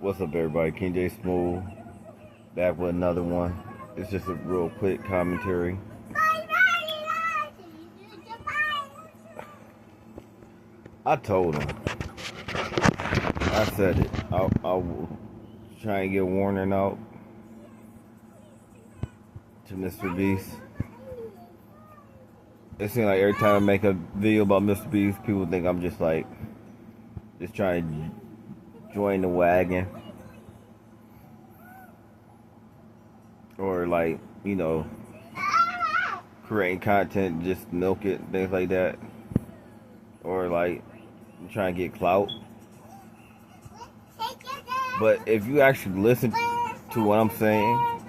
What's up, everybody? King J Smooth back with another one. It's just a real quick commentary. I told him. I said it. I'll try and get warning out to Mr. Beast. It seems like every time I make a video about Mr. Beast, people think I'm just trying to join the wagon. Or creating content, just milk it, things like that. Or trying to get clout. But if you actually listen to what I'm saying,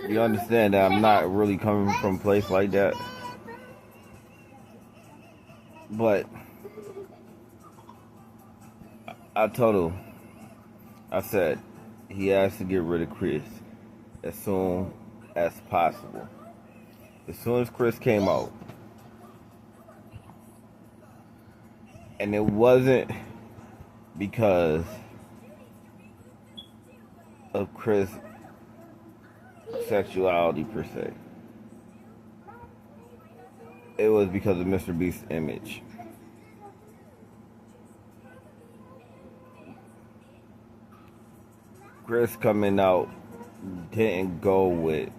you understand that I'm not really coming from a place like that. But I told him, I said, he has to get rid of Chris as soon as possible. As soon as Chris came out. And it wasn't because of Chris' sexuality per se. It was because of Mr. Beast's image. Chris coming out didn't go with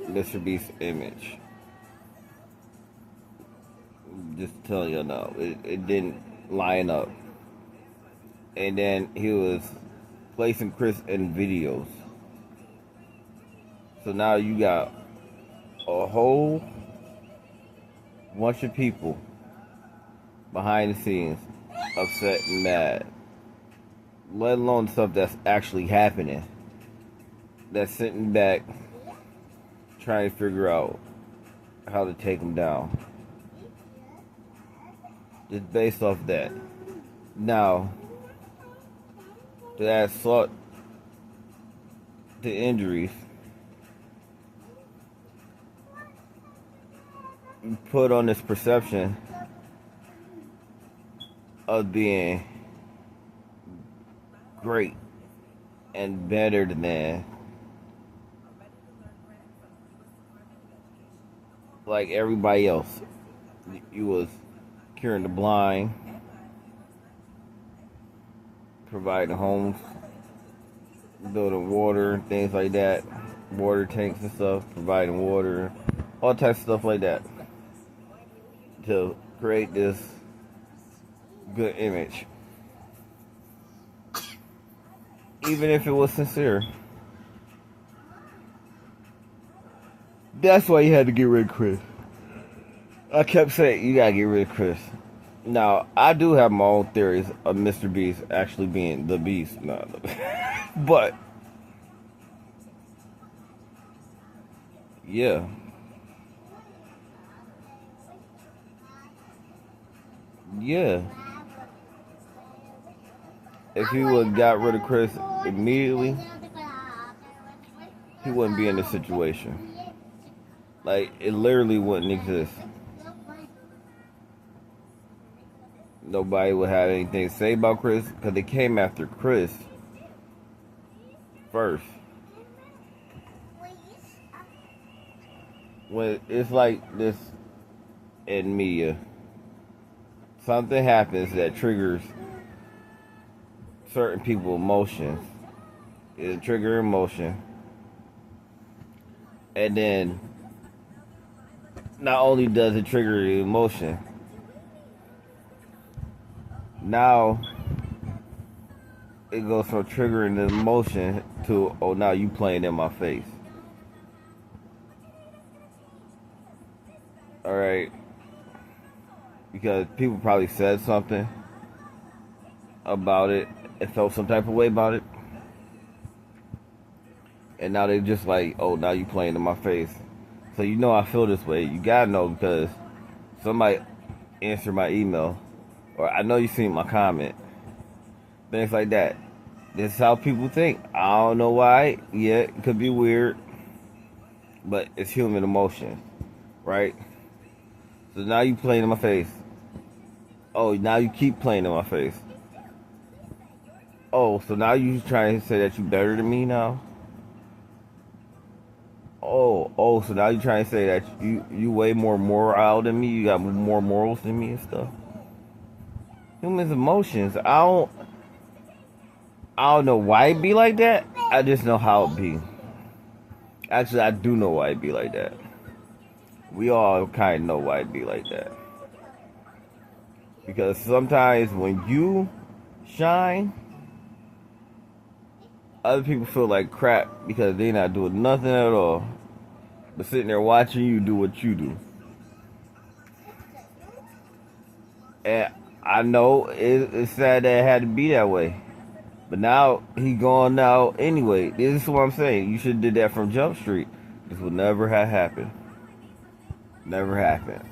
Mr. Beast's image. Just tell you now, it didn't line up. And then he was placing Chris in videos. So now you got a whole bunch of people behind the scenes upset and mad. Let alone stuff that's actually happening. That's sitting back trying to figure out how to take him down. Just based off that. Now, to add salt to injuries, put on this perception of being great and better than like everybody else. You was curing the blind, providing homes, building water, things like that, water tanks and stuff, providing water, all types of stuff like that, to create this good image. Even if it was sincere. That's why you had to get rid of Chris. I kept saying, you gotta get rid of Chris. Now, I do have my own theories of Mr. Beast actually being the Beast. No. But, yeah. Yeah. If he would have got rid of Chris immediately, he wouldn't be in this situation. Like, it literally wouldn't exist. Nobody would have anything to say about Chris, because they came after Chris first. When it's like this in media, something happens that triggers certain people's emotions. It'll trigger emotion. And then, not only does it trigger the emotion, now it goes from triggering the emotion to, oh, now you playing in my face. Alright? Because people probably said something about it and felt some type of way about it. And now they just like, oh, now you playing in my face. So you know I feel this way. You gotta know because somebody answered my email. Or I know you seen my comment. Things like that. This is how people think. I don't know why. Yeah, it could be weird. But it's human emotion. Right? So now you playing in my face. Oh, now you keep playing in my face. Oh, so now you trying to say that you better than me now? Oh, so now you trying to say that you way more moral than me? You got more morals than me and stuff? Humans' emotions. I don't know why it be like that. I just know how it be. Actually, I do know why it be like that. We all kind of know why it be like that. Because sometimes when you shine, other people feel like crap because they not doing nothing at all, but sitting there watching you do what you do. And I know it's sad that it had to be that way. But now he gone now anyway. This is what I'm saying. You should have did that from Jump Street. This would never have happened. Never happened.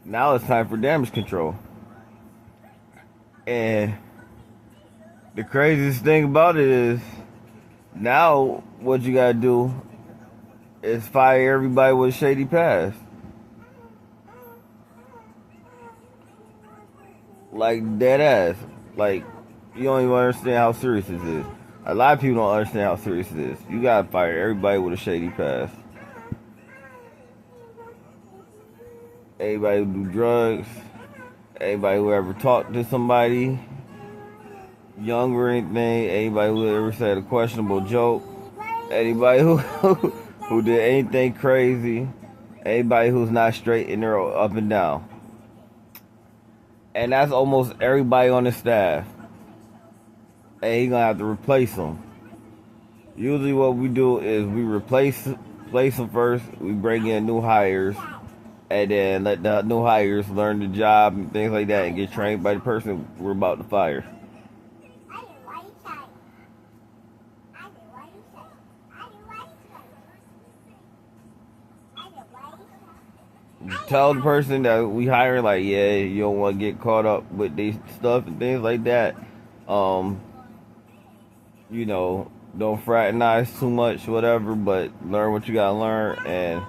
Now it's time for damage control. And the craziest thing about it is now what you gotta do is fire everybody with a shady past. Like dead ass. Like you don't even understand how serious this is. A lot of people don't understand how serious it is. You gotta fire everybody with a shady past. Anybody who do drugs, anybody who ever talked to somebody young or anything, anybody who ever said a questionable joke, anybody who did anything crazy, anybody who's not straight in their up and down. And that's almost everybody on the staff. And he's gonna have to replace them. Usually what we do is we replace them first, we bring in new hires, and then let the new hires learn the job and things like that and get trained by the person we're about to fire. Tell the person that we hire, like, yeah, you don't want to get caught up with these stuff and things like that. You know, don't fraternize too much, whatever, but learn what you gotta learn and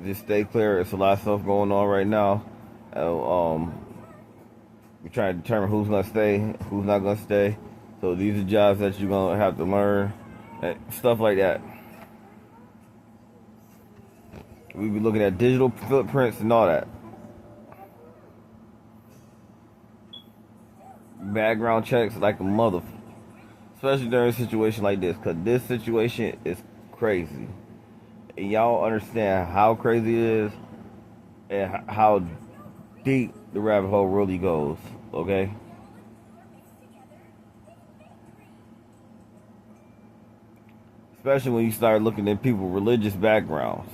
just stay clear. There's a lot of stuff going on right now. We're trying to determine who's gonna stay, who's not gonna stay. So these are jobs that you're gonna have to learn, stuff like that. We be looking at digital footprints and all that. Background checks like a mother. Especially during a situation like this. Because this situation is crazy. And y'all understand how crazy it is. And how deep the rabbit hole really goes. Okay? Especially when you start looking at people's religious backgrounds.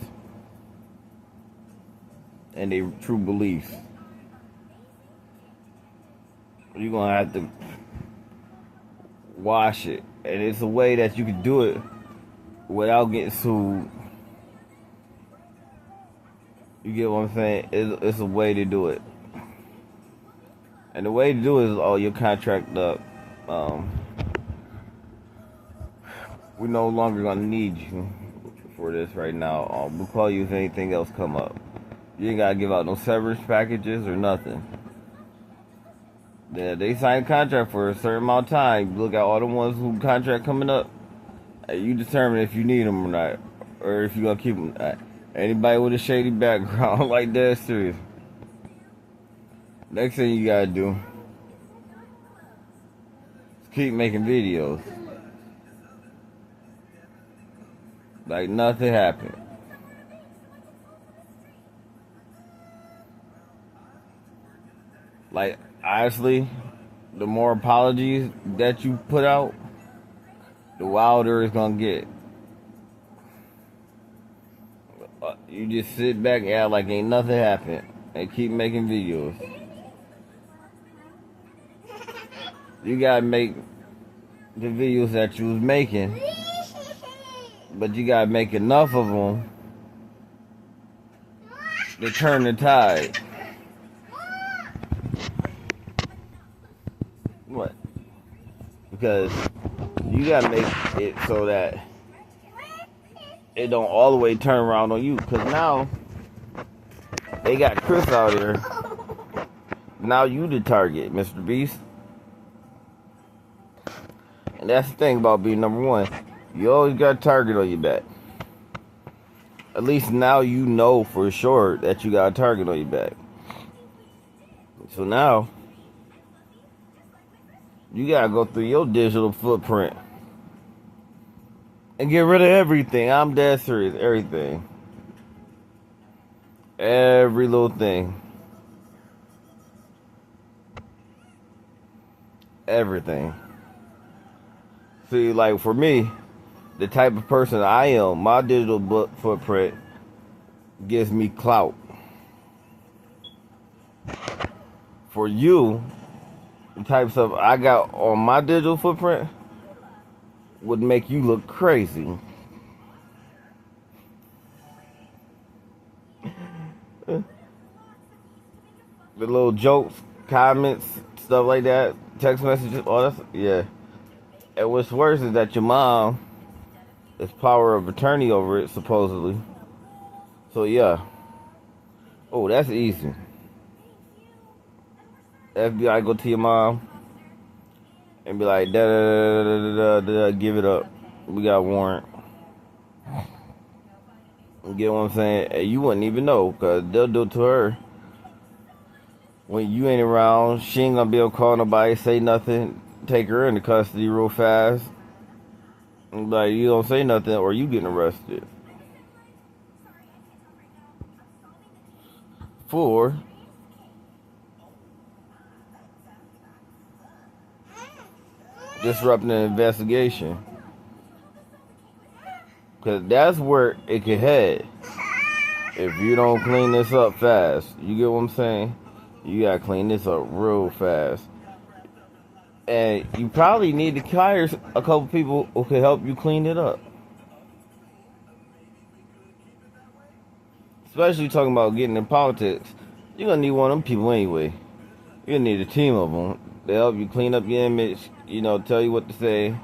And their true beliefs. You're going to have to wash it. And it's a way that you can do it without getting sued. You get what I'm saying? It's a way to do it. And the way to do it is, your contract up. We're no longer going to need you for this right now. We'll call you if anything else come up. You ain't got to give out no severance packages or nothing. Yeah, they sign a contract for a certain amount of time. You look at all the ones who contract coming up. You determine if you need them or not. Or if you're going to keep them. Anybody with a shady background like that, serious. Next thing you got to do is keep making videos. Like nothing happened. Like, honestly, the more apologies that you put out, the wilder it's gonna get. You just sit back and act like ain't nothing happened and keep making videos. You gotta make the videos that you was making, but you gotta make enough of them to turn the tide. What? Because you gotta make it so that it don't all the way turn around on you. Because now they got Chris out here Now you the target, Mr. Beast. And that's the thing about being number one. You always got a target on your back. At least now you know for sure that you got a target on your back. So now, you gotta go through your digital footprint and get rid of everything. I'm dead serious. Everything. Every little thing. Everything. See, like for me, the type of person I am, my digital footprint gives me clout. For you, the type of stuff I got on my digital footprint would make you look crazy. The little jokes, comments, stuff like that, text messages, all that, yeah. And what's worse is that your mom is power of attorney over it, supposedly. So yeah. Oh, that's easy. FBI go to your mom and be like, give it up. We got a warrant. You get what I'm saying? And you wouldn't even know, because they'll do it to her. When you ain't around, she ain't gonna be able to call nobody, say nothing, take her into custody real fast. And like, you don't say nothing or you getting arrested. For disrupting an investigation. Because that's where it could head. If you don't clean this up fast. You get what I'm saying? You gotta clean this up real fast. And you probably need to hire a couple people who can help you clean it up. Especially talking about getting in politics. You're gonna need one of them people anyway. You're gonna need a team of them. They help you clean up your image, you know, tell you what to say,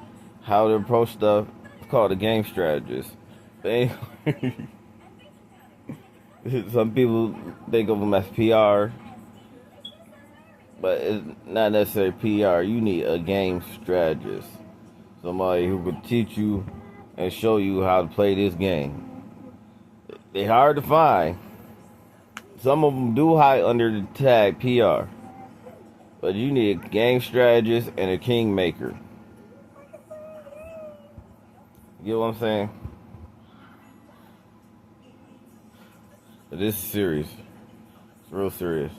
how to approach stuff. It's called a game strategist. But anyway, some people think of them as PR, but it's not necessarily PR. You need a game strategist. Somebody who can teach you and show you how to play this game. They're hard to find. Some of them do hide under the tag PR. But you need a game strategist and a kingmaker. You get what I'm saying? This is serious. It's real serious.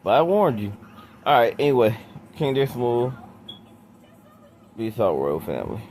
But I warned you. Alright, anyway. King J Smooth. Peace out, Royal Family.